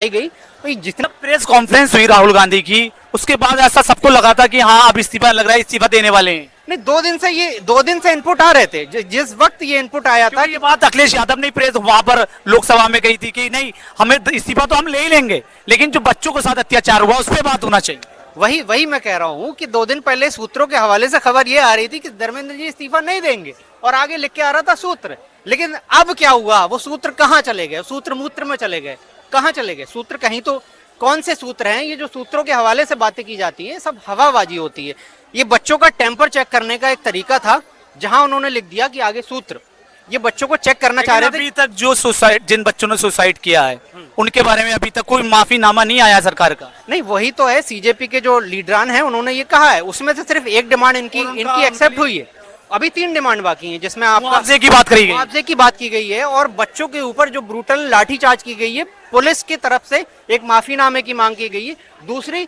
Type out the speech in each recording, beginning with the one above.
गई तो जितना प्रेस कॉन्फ्रेंस हुई राहुल गांधी की, उसके बाद ऐसा सबको लगा था कि हाँ अब इस्तीफा लग रहा है, इस्तीफा देने वाले हैं। नहीं, 2 दिन से इनपुट आ रहे थे। जिस वक्त ये इनपुट आया था ये बात अखिलेश यादव ने प्रेस वहां पर लोकसभा में कही थी कि नहीं, हमें इस्तीफा तो हम ले ही लेंगे, लेकिन जो बच्चों के साथ अत्याचार हुआ उस पर बात होना चाहिए। वही मैं कह रहा हूँ कि 2 दिन पहले सूत्रों के हवाले से खबर ये आ रही थी कि धर्मेंद्र जी इस्तीफा नहीं देंगे और आगे लिख के आ रहा था सूत्र। लेकिन अब क्या हुआ, वो सूत्र कहाँ चले गए? सूत्र मूत्र में चले गए, कहाँ चले गए सूत्र? कहीं तो कौन से सूत्र हैं? ये जो सूत्रों के हवाले से बातें की जाती है सब हवाबाजी होती है। ये बच्चों का टेम्पर चेक करने का एक तरीका था, जहां उन्होंने लिख दिया कि आगे सूत्र। ये बच्चों को चेक करना चाह रहे थे। अभी तक जो सुसाइड, जिन बच्चों ने सुसाइड किया है उनके बारे में अभी तक कोई माफीनामा नहीं आया सरकार का। नहीं, वही तो है, सीजेपी के जो लीडरान हैं उन्होंने ये कहा है, उसमें से सिर्फ एक डिमांड इनकी एक्सेप्ट हुई है। अभी 3 डिमांड बाकी हैं, जिसमें आपका मुआवजे की बात करी गई, मुआवजे की बात की गई है और बच्चों के ऊपर जो ब्रूटल लाठीचार्ज की गई है, पुलिस की तरफ से एक माफीनामे की मांग की गई है। दूसरी,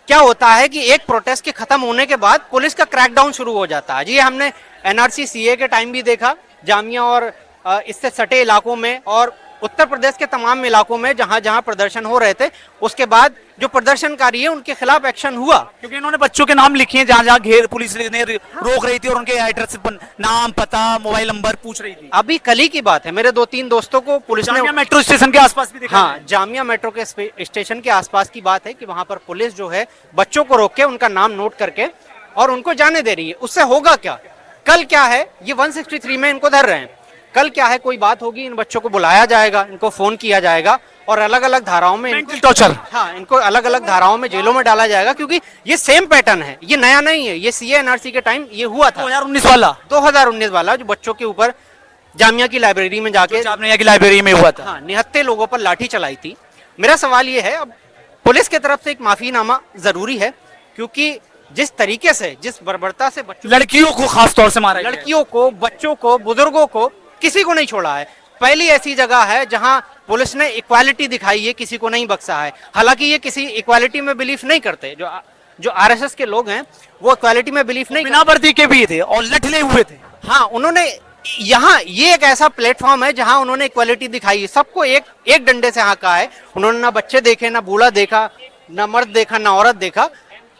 क्या होता है कि एक प्रोटेस्ट के खत्म होने के बाद पुलिस का क्रैकडाउन शुरू हो जाता है। ये हमने एनआरसी सीए के टाइम भी देखा, जामिया और इससे सटे इलाकों में और उत्तर प्रदेश के तमाम इलाकों में जहां जहां प्रदर्शन हो रहे थे, उसके बाद जो प्रदर्शनकारी है उनके खिलाफ एक्शन हुआ, क्योंकि इन्होंने बच्चों के नाम लिखे हैं जहां जहां घेर पुलिस ने रोक रही थी और उनके एड्रेस, नाम, पता, मोबाइल नंबर पूछ रही थी। अभी कल ही की बात है, मेरे 2-3 दोस्तों को पुलिस ने मेट्रो स्टेशन के आसपास भी देखा। हाँ, जामिया मेट्रो के स्टेशन के आसपास की बात है कि वहां पर पुलिस जो है बच्चों को रोक के उनका नाम नोट करके और उनको जाने दे रही है। उससे होगा क्या? कल क्या है, ये 163 में इनको धर रहे हैं, कल क्या है, कोई बात होगी, इन बच्चों को बुलाया जाएगा, इनको फोन किया जाएगा और अलग अलग धाराओं में टॉर्चर, हाँ, इनको अलग अलग धाराओं में जेलों में डाला जाएगा, क्योंकि ये सेम पैटर्न है, ये नया नहीं है। ये सीए एनआरसी के टाइम ये हुआ था, 2019 वाला जो बच्चों के ऊपर जामिया की लाइब्रेरी में जाके, जामिया की लाइब्रेरी में हुआ था। हाँ, निहत्ते लोगों पर लाठी चलाई थी। मेरा सवाल ये है, अब पुलिस की तरफ से एक माफीनामा जरूरी है, क्योंकि जिस तरीके से, जिस बर्बरता से लड़कियों को खास तौर से मारा, लड़कियों को, बच्चों को, बुजुर्गों को, किसी को नहीं छोड़ा है। पहली ऐसी जगह है जहां पुलिस ने इक्वालिटी दिखाई है, किसी को नहीं बख्शा है। हालांकि ये किसी इक्वालिटी में बिलीफ नहीं करते, जो आरएसएस के लोग हैं वो इक्वालिटी में बिलीफ नहीं, बिना वर्दी के भी थे और लठले हुए थे। हाँ, उन्होंने यहाँ, ये एक ऐसा प्लेटफॉर्म है जहां उन्होंने इक्वालिटी दिखाई है, सबको एक डंडे से हाँका है। उन्होंने ना बच्चे देखे, ना बूढ़ा देखा, ना मर्द देखा, ना औरत देखा,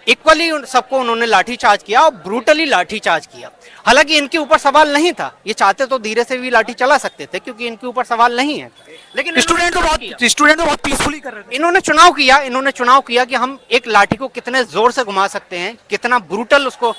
इक्वली सबको उन्होंने लाठीचार्ज किया और ब्रूटली लाठीचार्ज किया। हालांकि इनके ऊपर सवाल नहीं था, ये चाहते तो धीरे से भी लाठी चला सकते थे, क्योंकि इनके ऊपर सवाल नहीं है। लेकिन स्टूडेंट तो बहुत पीसफुली कर रहे थे। इन्होंने चुनाव किया कि हम एक लाठी को कितने जोर से घुमा सकते हैं, कितना ब्रूटल उसको